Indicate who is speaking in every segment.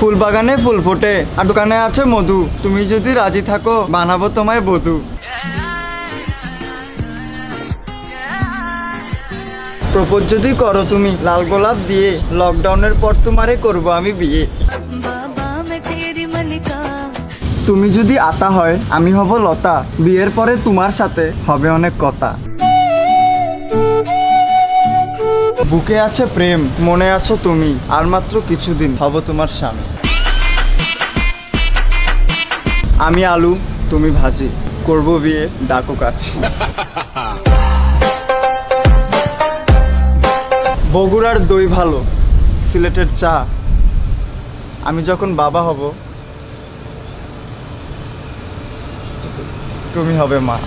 Speaker 1: ফুল বাগানে ফুল ফোটে আর দোকানে আছে মধু, তুমি যদি রাজি থাকো বানাবো তোমায় বধূ। প্রপোজ যদি করো তুমি লাল গোলাপ দিয়ে, লকডাউনের পর তোমারে করবো আমি বিয়ে। তুমি যদি আতা হয় আমি হব লতা, বিয়ের পরে তোমার সাথে হবে অনেক কথা। বুকে আছে প্রেম, মনে আছো তুমি, আর মাত্র কিছুদিন হব তোমার স্বামী। আমি আলু তুমি ভাজি, করব বিয়ে ডাকো কাছে। বগুড়ার দই ভালো, সিলেটের চা, আমি যখন বাবা হব তুমি হবে মা।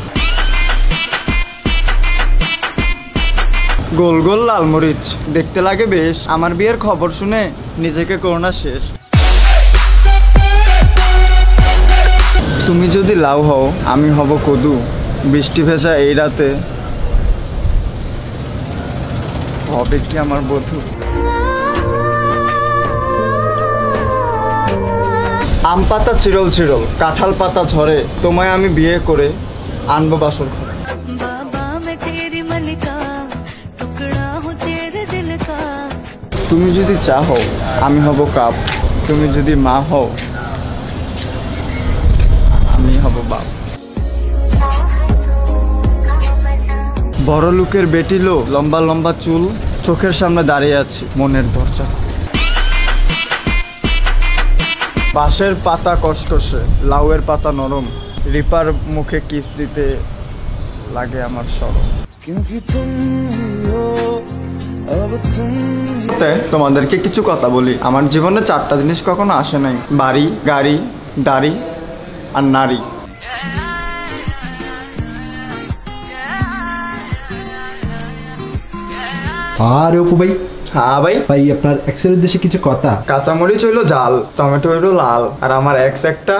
Speaker 1: গোল গোল লাল মরিচ দেখতে লাগে বেশ, আমার বিয়ের খবর শুনে নিজেকে করোনা শেষ। তুমি যদি লাউ হও আমি হব কদু, বৃষ্টি ভেজা এই রাতে হবে কি আমার বধূ। আম পাতা চিরল চিরল, কাঁঠাল পাতা ঝরে, তোমায় আমি বিয়ে করে আনবো বাসর ঘরে। তুমি যদি চা হও আমি হব কাপ, তুমি যদি মা হও আমি হব বাপ। বড় লোকের বেটি লো, লম্বা লম্বা চুল, চোখের সামনে দাঁড়িয়ে আছি মনের দরজা। বাঁশের পাতা কসকসে, লাউয়ের পাতা নরম, রিপার মুখে কিস দিতে লাগে আমার শরম। তোমাদেরকে কিছু কথা বলি, আমার জীবনে 4টা জিনিস কখনো আসে নাই, বাড়ি, গাড়ি, দাড়ি আর নারী।
Speaker 2: আরে অপু ভাই।
Speaker 1: হ্যাঁ ভাই।
Speaker 2: ভাই আপনার এক্সের উদ্দেশ্যে কিছু কথা।
Speaker 1: কাঁচামরিচ হইলো জাল, টমেটো হইলো লাল, আর আমার এক্স একটা